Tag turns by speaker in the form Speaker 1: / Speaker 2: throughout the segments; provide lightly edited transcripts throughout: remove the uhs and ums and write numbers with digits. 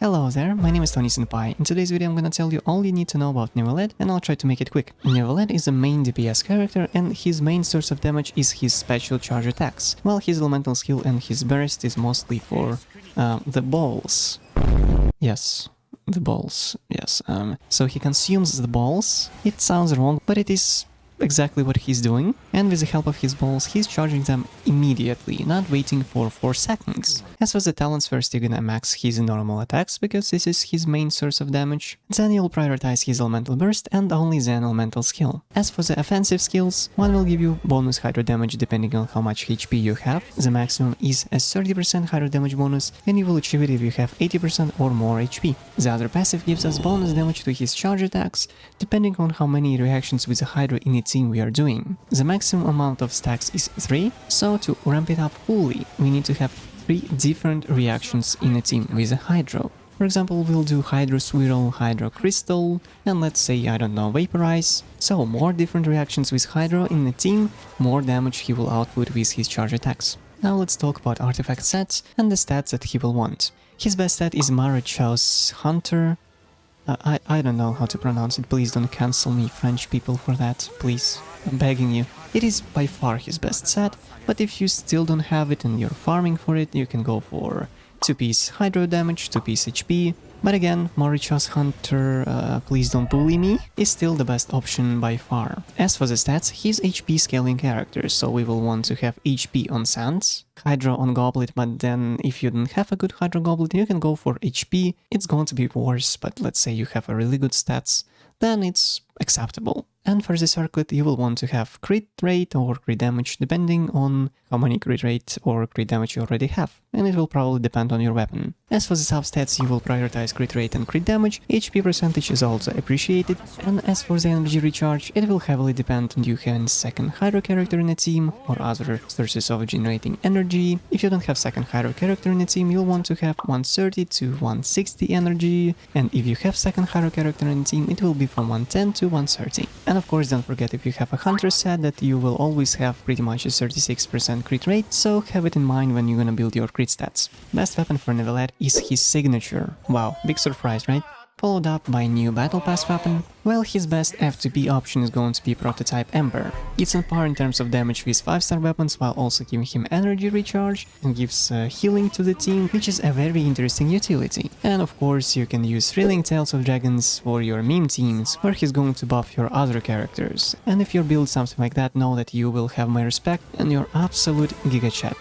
Speaker 1: Hello there, my name is Tony Senpai. In today's video I'm gonna tell you all you need to know about Neuvillette, and I'll try to make it quick. Neuvillette is a main DPS character and his main source of damage is his special charge attacks, while his elemental skill and his burst is mostly for the balls. Yes, the balls, yes. So he consumes the balls. It sounds wrong, but it is exactly what he's doing, and with the help of his balls he's charging them immediately, not waiting for 4 seconds. As for the talents, first you're gonna max his normal attacks, because this is his main source of damage, then you'll prioritize his elemental burst and only then elemental skill. As for the offensive skills, one will give you bonus hydro damage depending on how much HP you have. The maximum is a 30% hydro damage bonus, and you will achieve it if you have 80% or more HP. The other passive gives us bonus damage to his charge attacks, depending on how many reactions with the hydro in its team we are doing. The maximum amount of stacks is 3, so to ramp it up fully, we need to have 3 different reactions in a team with a hydro. For example, we'll do Hydro Swirl, Hydro Crystal, and let's say, I don't know, Vaporize. So more different reactions with Hydro in a team, more damage he will output with his charge attacks. Now let's talk about artifact stats and the stats that he will want. His best stat is Marichau's Hunter. I don't know how to pronounce it, please don't cancel me, French people, for that, please. I'm begging you. It is by far his best set, but if you still don't have it and you're farming for it, you can go for 2-piece Hydro damage, 2-piece HP. But again, Marichau's Hunter, please don't bully me, is still the best option by far. As for the stats, he's HP scaling character, so we will want to have HP on Sands, Hydro on Goblet, but then if you don't have a good Hydro Goblet, you can go for HP. It's going to be worse, but let's say you have a really good stats, then it's acceptable. And for the circlet, you will want to have crit rate or crit damage depending on how many crit rate or crit damage you already have, and it will probably depend on your weapon. As for the substats, you will prioritize crit rate and crit damage, HP percentage is also appreciated, and as for the energy recharge, it will heavily depend on you having second Hydro character in a team or other sources of generating energy. If you don't have second Hydro character in a team, you'll want to have 130 to 160 energy, and if you have second Hydro character in a team, it will be from 110 to 130. And of course, don't forget, if you have a Hunter set, that you will always have pretty much a 36% crit rate, so have it in mind when you're gonna build your crit stats. Best weapon for Neuvillette is his signature. Wow, big surprise, right? Followed up by new Battle Pass weapon. Well, his best F2P option is going to be Prototype Ember. It's on par in terms of damage with 5-star weapons, while also giving him energy recharge and gives healing to the team, which is a very interesting utility. And of course, you can use Thrilling Tales of Dragons for your meme teams, where he's going to buff your other characters. And if you build something like that, know that you will have my respect and your absolute giga chat.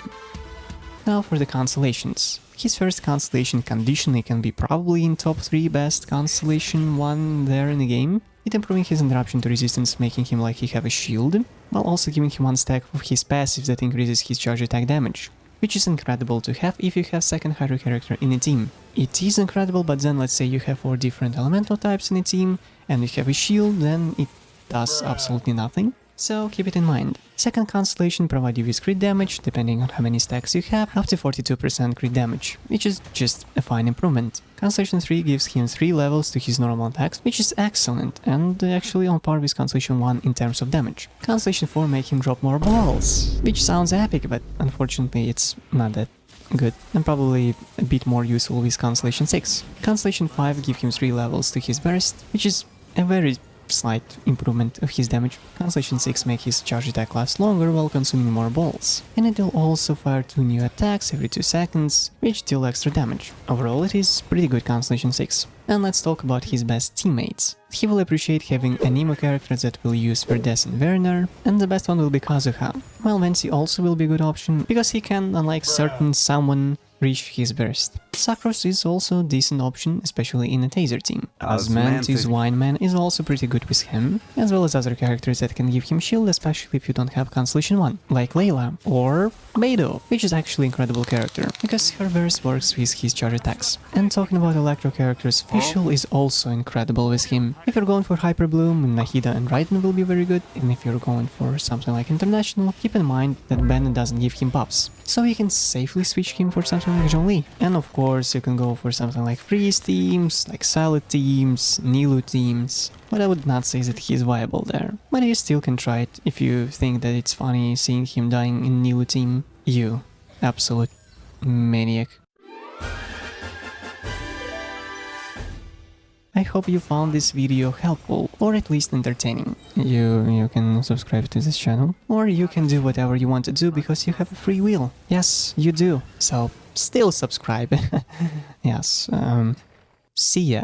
Speaker 1: Now for the Constellations. His first Constellation conditionally can be probably in top 3 best Constellation 1 there in the game, it improving his interruption to resistance, making him like he have a shield, while also giving him 1 stack of his passive that increases his charge attack damage, which is incredible to have if you have second Hydro character in a team. It is incredible, but then let's say you have 4 different elemental types in a team, and you have a shield, then it does absolutely nothing. So keep it in mind. Second Constellation provides you with crit damage, depending on how many stacks you have, up to 42% crit damage, which is just a fine improvement. Constellation 3 gives him 3 levels to his normal attacks, which is excellent, and actually on par with Constellation 1 in terms of damage. Constellation 4 makes him drop more balls, which sounds epic, but unfortunately it's not that good, and probably a bit more useful with Constellation 6. Constellation 5 gives him 3 levels to his burst, which is a very slight improvement of his damage. Constellation 6 makes his charge attack last longer while consuming more balls, and it will also fire 2 new attacks every 2 seconds, which deal extra damage. Overall, it is pretty good Constellation 6. And let's talk about his best teammates. He will appreciate having a Nemo character that will use Verdes and Werner, and the best one will be Kazuha. While Vency also will be a good option, because he can, unlike certain someone, reach his burst. Sakros is also a decent option, especially in a Taser team. Osmanthus Wineman is also pretty good with him, as well as other characters that can give him shield, especially if you don't have Constellation 1, like Layla or Beidou, which is actually an incredible character, because her burst works with his charge attacks. And talking about Electro characters, Fischl is also incredible with him. If you're going for Hyper Bloom, Nahida and Raiden will be very good, and if you're going for something like International, keep in mind that Ben doesn't give him buffs, so you can safely switch him for something like Zhongli. And of course, you can go for something like Freeze teams, like Salad teams, Nilu teams, but I would not say that he is viable there. But you still can try it if you think that it's funny seeing him dying in Nilu team. You absolute maniac. I hope you found this video helpful, or at least entertaining. You can subscribe to this channel, or you can do whatever you want to do because you have a free will. Yes, you do. So, still subscribe. Yes, see ya.